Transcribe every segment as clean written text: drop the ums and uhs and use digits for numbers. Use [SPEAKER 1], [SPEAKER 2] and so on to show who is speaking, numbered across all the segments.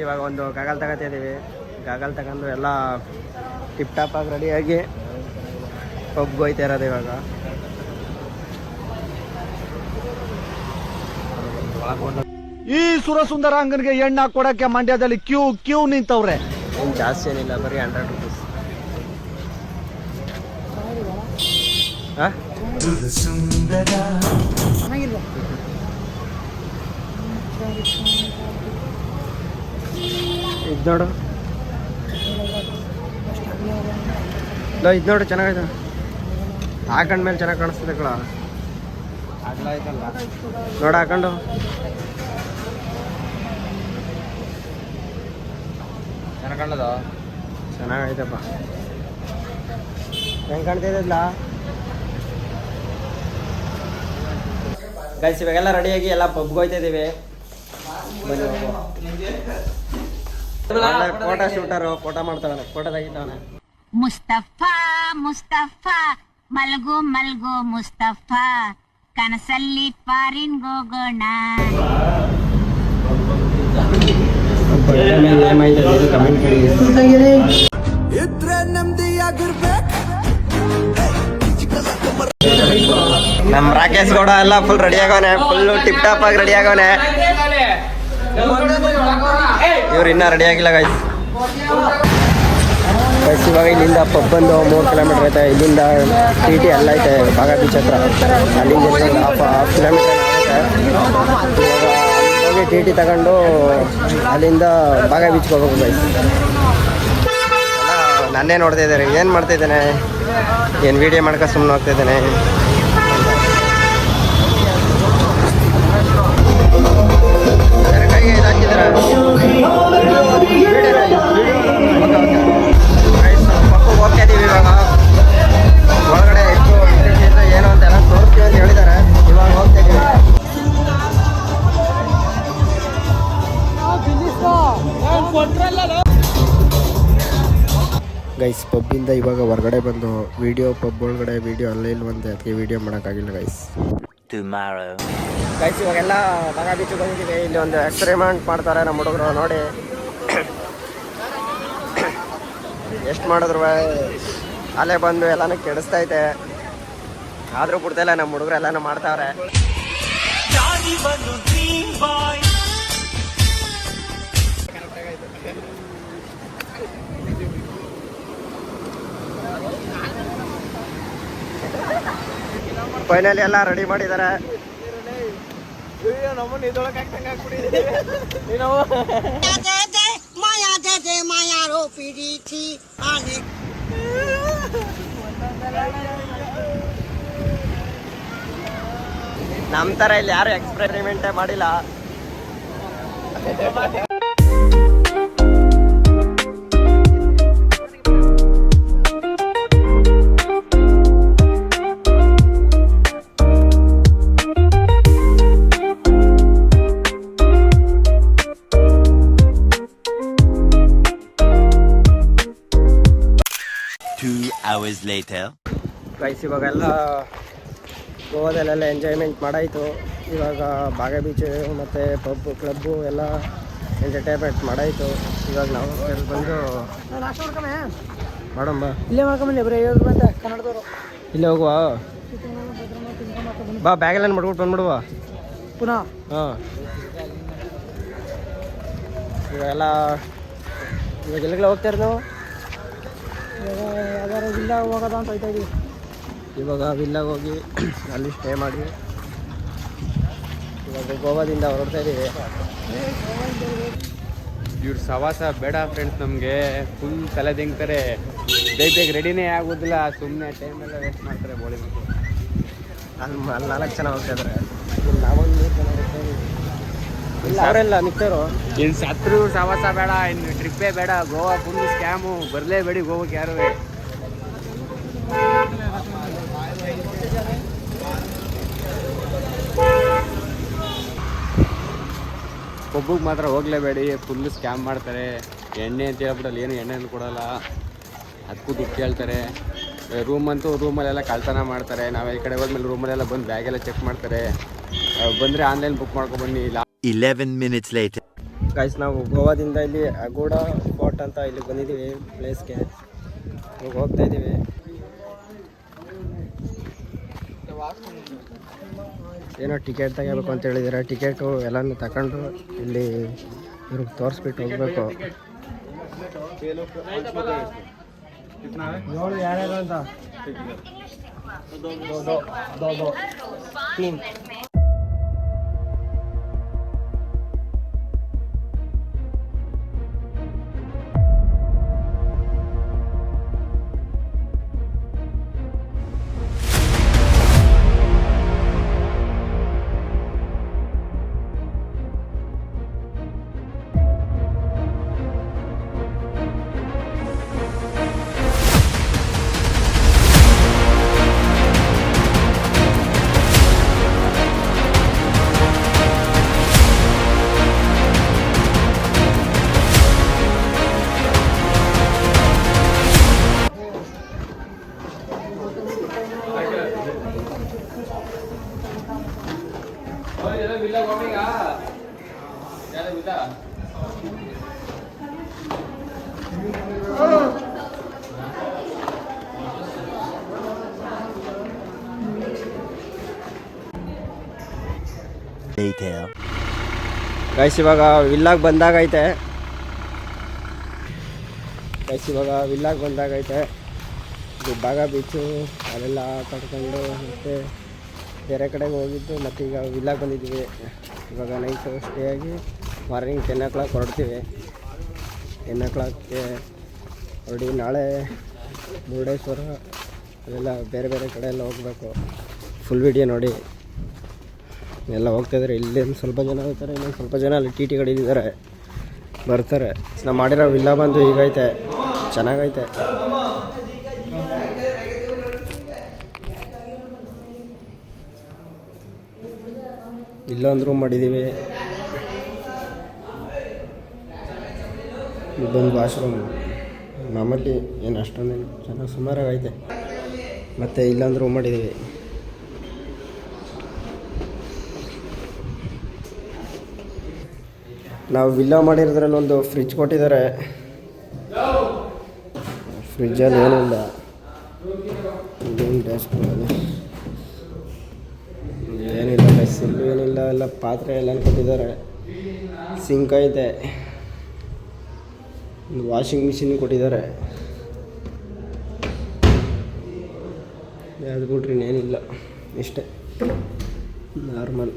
[SPEAKER 1] ಇವಾಗ ಒಂದು gargle ತಗೋತಿದ್ದೀವಿ. Gargle ತಗೊಂಡು ಎಲ್ಲ ಟಿಪ್ ಟಾಪ್ ಆಗಿ ರೆಡಿಯಾಗಿ ಪಬ್ಗೆ ಹೋಯ್ತಾ ಇರೋದು ಇವಾಗ.
[SPEAKER 2] ಈ ಸುರಸುಂದರಾಂಗನಿಗೆ ಎಣ್ಣ ಕೊಡಕ್ಕೆ ಮಂಡ್ಯದಲ್ಲಿ ಕ್ಯೂ ನಿಂತವ್ರೆ.
[SPEAKER 1] ಏನು ಜಾಸ್ತಿ ಏನಿಲ್ಲ, ಬರೀ 100 ರೂಪೀಸ್. ಇದು ನೋಡು, ಇದು ನೋಡು ಚೆನ್ನಾಗೈತೆ. ಹಾಕೊಂಡ್ಮೇಲೆ ಚೆನ್ನಾಗಿ ಕಾಣಿಸ್ತದೆ ಕಳ. ನೋಡ ಹಾಕೊಂಡು ಚೆನ್ನಾಗೈತಪ್ಪ. ಹೆಂಗೆ ಕಾಣ್ತಿದ್ದಿಲ್ಲ ಗೈಸ್. ಇವಾಗೆಲ್ಲ ರೆಡಿಯಾಗಿ ಎಲ್ಲ ಪಬ್ಗೆ ಹೋಯ್ತಾ ಇದೀವಿ. ಫೋಟೋ ಶೂಟರು ಫೋಟೋ ಮಾಡ್ತಾವನೆ, ಫೋಟೋ ತೆಗಿತಾವನೆ.
[SPEAKER 3] ಮುಸ್ತಫಾ ಮುಸ್ತಫಾ ಮಲ್ಗು ಮಲ್ಗು ಮುಸ್ತಫಾ, ಕನಸಲ್ಲಿ ಫಾರಿನ್ ಹೋಗೋಣ.
[SPEAKER 1] ಕಮೆಂಟ್ ನಮ್ಮ ರಾಕೇಶ್ ಗೌಡ ಎಲ್ಲ ಫುಲ್ ರೆಡಿ ಆಗವನೆ, ಫುಲ್ ಟಿಪ್ ಟಾಪ್ ಆಗಿ ರೆಡಿ ಆಗವನೆ. ಇವ್ರು ಇನ್ನೂ ರೆಡಿ ಆಗಿಲ್ಲ ಗೈಸ್. ಇವಾಗ ಇಲ್ಲಿಂದ ಪಬ್ ಬಂದು 3 ಕಿಲೋಮೀಟರ್ ಐತೆ. ಇಲ್ಲಿಂದ TT ಎಲ್ಲ ಐತೆ, ಬಾಗ ಬೀಚ್ ಹತ್ರ. ಅಲ್ಲಿಂದ ಹಾಫ್ ಕಿಲೋಮೀಟರ್ ಆಗುತ್ತೆ. ಹೋಗಿ TT ತಗೊಂಡು ಅಲ್ಲಿಂದ ಬಾಗ ಬೀಚ್ಗೆ ಹೋಗ್ಬೇಕು ಗೈಸ್. ನನ್ನೇ ನೋಡ್ತಾ ಇದ್ದಾರೆ, ಏನು ಮಾಡ್ತಾ ಇದ್ದಾನೆ, ಏನು ವೀಡಿಯೋ ಮಾಡ್ಕೊ ಸುಮ್ಮನೆ ಹೋಗ್ತಾ ಇದ್ದಾನೆ. ಕೈಗೆ ಇದಾಕಿದ್ದಾರೆ ಹೋಗ್ತಾ ಇದೀವಿ ಇವಾಗ. ಒಳಗಡೆ ಎಷ್ಟು ಏನು ಅಂತ ಎಲ್ಲ ತೋರಿಸ್ತೀವಿ ಅಂತ ಹೇಳಿದ್ದಾರೆ. ಇವಾಗ ಹೋಗ್ತಾ ಇದೀವಿ. ಗೈಸ್ ಪಬ್ಬಿಂದ ಇವಾಗ ಹೊರಗಡೆ ಬಂದು ಪಬ್ ಒಳಗಡೆ ವಿಡಿಯೋ ಅಲ್ಲೇ ಇಲ್ವಂತೆ, ಅದಕ್ಕೆ ವಿಡಿಯೋ ಮಾಡೋಕ್ಕಾಗಿಲ್ಲ ಗೈಸ್. ಗೈಸ್ ಇವಾಗೆಲ್ಲ ಬಾಗ ಬೀಚಿಗೆ ಬಂದಿದ್ದೀವಿ. ಇಲ್ಲಿ ಒಂದು ಎಕ್ಸ್ಪೆರಿಮೆಂಟ್ ಮಾಡ್ತಾರೆ ನಮ್ಮ ಹುಡುಗರು, ನೋಡಿ ಎಷ್ಟು ಮಾಡಿದ್ರು ಅಲ್ಲೇ ಬಂದು ಎಲ್ಲನೂ ಕೆಡಿಸ್ತೈತೆ. ಆದರೂ ಬಿಡ್ತಾಯಿಲ್ಲ ನಮ್ಮ ಹುಡುಗರು, ಎಲ್ಲನೂ ಮಾಡ್ತಾವ್ರೆ. ಫೈನಲಿ ಎಲ್ಲ ರೆಡಿ ಮಾಡಿದ್ದಾರೆ. ನಮ್ಮ ಥರ ಇಲ್ಲಿ ಯಾರು ಎಕ್ಸ್ಪೆರಿಮೆಂಟೇ ಮಾಡಿಲ್ಲ. ಗೈಸ್ ಇವಾಗೆಲ್ಲ ಗೋವಾದಲ್ಲೆಲ್ಲ ಎಂಜಾಯ್ಮೆಂಟ್ ಮಾಡಾಯಿತು. ಇವಾಗ ಬಾಗ ಬೀಚು ಮತ್ತು ಪಬ್ ಕ್ಲಬ್ಬು ಎಲ್ಲ ಎಂಟರ್ಟೈನ್ಮೆಂಟ್ ಮಾಡಾಯಿತು. ಇವಾಗ ನಾವು ಬಂದು ಮಾಡಮ್ಮ, ಇಲ್ಲೇ ಮಾಡ್ಕೊಂಬಂದಿ ಬರೀ 50 ರೂಪಾಯಿ ಕನ್ನಡದವರು. ಇಲ್ಲೇ ಹೋಗುವ ಬಾ, ಬ್ಯಾಗೆಲ್ಲ ಮಾಡ್ಬಿಟ್ಟು ಬಂದ್ಬಿಡುವ ಪುನಃ. ಹಾಂ ಇವಾಗೆಲ್ಲ ಎಲ್ಲಿಗೆಲ್ಲ ಹೋಗ್ತಾ ಇರೋದು ನಾವು? ಯಾವ್ದಾರು ವಿಲ್ಲಾಗ ಹೋಗೋದ ಅಂತ ಹೋಗ್ತಾ ಇದೀವಿ. ಇವಾಗ ವಿಲ್ಲಾಗ ಹೋಗಿ ಅಲ್ಲಿ ಸ್ಟೇ ಮಾಡಿ ಇವಾಗ ಗೋವಾದಿಂದ ಹೊರಡ್ತಾ ಇದ್ದೀವಿ.
[SPEAKER 4] ಇವ್ರ ಸವಾಸ ಬೇಡ ಫ್ರೆಂಡ್ಸ್, ನಮಗೆ ಫುಲ್ ತಲೆ ದಿಂಗ್ತಾರೆ. ಬೇಗ ರೆಡಿನೇ ಆಗೋದಿಲ್ಲ, ಸುಮ್ಮನೆ ಟೈಮೆಲ್ಲ ವೇಸ್ಟ್ ಮಾಡ್ತಾರೆ ಬೋಳಿ ಮಕ್ಕಳು.
[SPEAKER 1] ಅಲ್ಲಿ 4 ಜನ ಹೋಗ್ತಾ ಇದ್ದಾರೆ, ನಾವೊಂದು 3 ಜನ ಹೋಗ್ತಾ ಇದ್ದೀವಿ. ಇಲ್ಲ ಅವರೆಲ್ಲ ನಿಂತರು.
[SPEAKER 4] ಇನ್ನು ಸತ್ರು ಸವಾಸ ಬೇಡ, ಇನ್ನು ಟ್ರಿಪ್ಪೇ ಬೇಡ. ಗೋವಾ ಫುಲ್ ಸ್ಕ್ಯಾಮು, ಬರಲೇಬೇಡಿ ಗೋವಾಕ್ಕೆ ಯಾರು. ಪಬ್ಬಿಗೆ ಮಾತ್ರ ಹೋಗಲೇಬೇಡಿ, ಫುಲ್ ಸ್ಕ್ಯಾಮ್ ಮಾಡ್ತಾರೆ. ಎಣ್ಣೆ ಅಂತ ಹೇಳ್ಬಿಟ್ಟಲ್ಲಿ ಏನು ಎಣ್ಣೆನೂ ಕೊಡೋಲ್ಲ, ಅದಕ್ಕೂ ದುಡ್ಡು ಕೇಳ್ತಾರೆ. ರೂಮಲ್ಲೆಲ್ಲ ಕಳ್ತನ ಮಾಡ್ತಾರೆ. ನಾವು ಈ ಕಡೆ ಹೋದ್ಮೇಲೆ ರೂಮಲ್ಲೆಲ್ಲ ಬಂದು ಬ್ಯಾಗೆಲ್ಲ ಚೆಕ್ ಮಾಡ್ತಾರೆ. ಬಂದರೆ ಆನ್ಲೈನ್ ಬುಕ್ ಮಾಡ್ಕೊಬನ್ನಿ.
[SPEAKER 5] 11 minutes later.
[SPEAKER 1] ಗೈಸ್ ನಾವು ಗೋವಾದಿಂದ ಇಲ್ಲಿ ಅಗೋಡಾ ಫೋರ್ಟ್ ಅಂತ ಇಲ್ಲಿ ಬಂದಿದ್ದೀವಿ ಪ್ಲೇಸ್ಗೆ. ಈಗ ಹೋಗ್ತಾ ಇದ್ದೀವಿ. ಏನೋ ಟಿಕೆಟ್ ತೆಗಿಬೇಕು ಅಂತ ಹೇಳಿದ್ದಾರೆ. ಟಿಕೆಟು ಎಲ್ಲನೂ ತಗೊಂಡು ಇಲ್ಲಿ ಇವ್ರಿಗೆ ತೋರಿಸ್ಬಿಟ್ಟು ಹೋಗ್ಬೇಕು. ಯಾರ್ಯಾರು ಅಂತ ಗೈಸ್ ಇವಾಗ ವಿಲ್ಲಾಗ್ ಬಂದಾಗೈತೆ. ಇದು ಬಾಗ ಬೀಚು ಅಲ್ಲೆಲ್ಲ ಕಟ್ಕೊಂಡು ಮತ್ತೆ ಬೇರೆ ಕಡೆಗೆ ಹೋಗಿದ್ದು ಮತ್ತು ಈಗ ವಿಲ್ಲಾಗ್ ಬಂದಿದ್ದೀವಿ. ಇವಾಗ ನೈಟು ಸ್ಟೇ ಆಗಿ ಮಾರ್ನಿಂಗ್ 10 o'clock ಹೊರಡ್ತೀವಿ. 10 o'clockಗೆ ಹೊರಡಿ ನಾಳೆ ಮುರುಡೇಶ್ವರ ಅದೆಲ್ಲ ಬೇರೆ ಬೇರೆ ಕಡೆ ಎಲ್ಲ ಹೋಗಬೇಕು. ಫುಲ್ ವಿಡಿಯೋ ನೋಡಿ. ಎಲ್ಲ ಹೋಗ್ತಾಯಿದ್ದಾರೆ. ಇಲ್ಲೇನು ಸ್ವಲ್ಪ ಜನ ಹೋಗ್ತಾರೆ, ಇನ್ನೊಂದು ಸ್ವಲ್ಪ ಜನ ಅಲ್ಲಿ ಟಿ ಗಳಿದ್ದಾರೆ, ಬರ್ತಾರೆ. ನಾವು ಮಾಡಿರೋ ವಿಲ್ಲಾ ಬಂದು ಈಗೈತೆ, ಚೆನ್ನಾಗೈತೆ. ಇಲ್ಲೊಂದು ರೂಮ್ ಮಾಡಿದ್ದೀವಿ. ಇದೊಂದು ವಾಶ್ರೂಮ್. ಮಾಮೂಲಿ ಏನು ಅಷ್ಟೊಂದೇನು ಚೆನ್ನಾಗಿ ಸುಮಾರಾಗೈತೆ. ಮತ್ತು ಇಲ್ಲೊಂದು ರೂಮ್ ಮಾಡಿದ್ದೀವಿ. ನಾವು ವಿಲ್ಲಾ ಮಾಡಿರೋದ್ರಲ್ಲಿ ಒಂದು ಫ್ರಿಜ್ ಕೊಟ್ಟಿದ್ದಾರೆ. ಫ್ರಿಜ್ಜಲ್ಲಿ ಏನಿಲ್ಲ, ಇದೇನು ಡ್ಯಾಶ್ ಏನಿಲ್ಲ, ಬಸ್ಸಲ್ಲೂ ಏನಿಲ್ಲ, ಎಲ್ಲ ಪಾತ್ರೆ ಎಲ್ಲ ಕೊಟ್ಟಿದ್ದಾರೆ. ಸಿಂಕ್ ಐತೆ, ಒಂದು ವಾಷಿಂಗ್ ಮಿಷಿನ್ ಕೊಟ್ಟಿದ್ದಾರೆ. ಅದು ಬಿಟ್ರೆ ಇನ್ನೇನಿಲ್ಲ, ಇಷ್ಟೇ ನಾರ್ಮಲ್.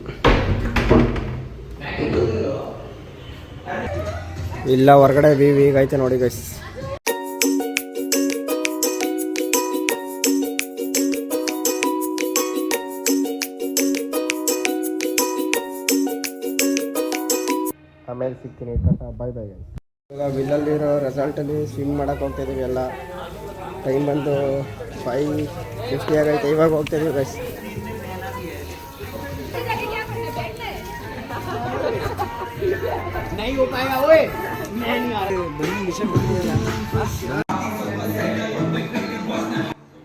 [SPEAKER 1] ಇಲ್ಲ ಹೊರಗಡೆ ಈಗೈತೆ ನೋಡಿ ಗೈಸ್. ಆಮೇಲೆ ಸಿಗ್ತೀನಿ. ಬಾಯ್ ಬಾಯ್ ಗೈಸ್. ಇವಾಗ ವಿಲ್ಲಲ್ಲಿರೋ ರೆಸಾರ್ಟಲ್ಲಿ ಸ್ವಿಮ್ ಮಾಡೋಕೆ ಹೋಗ್ತಾಯಿದ್ದೀವಿ. ಎಲ್ಲ ಟೈಮ್ ಬಂದು 5:50 ಆಗೈತೆ. ಇವಾಗ ಹೋಗ್ತಾಯಿದ್ದೀವಿ ಗೈಸ್.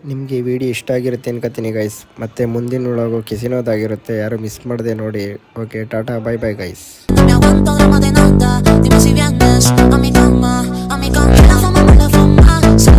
[SPEAKER 1] ನಿಮಗೆ ಈ ವಿಡಿಯೋ ಇಷ್ಟ ಆಗಿರುತ್ತೆ ಅನ್ಕೋತೀನಿ ಗೈಸ್. ಮತ್ತು ಮುಂದಿನ ಒಳಗೋ ಕೆಸಿನೋದಾಗಿರುತ್ತೆ, ಯಾರು ಮಿಸ್ ಮಾಡದೆ ನೋಡಿ. Okay, tata, bye bye guys.
[SPEAKER 5] Me aguanto drama de nota, dime si vienes a mi cama, la fama me la fama.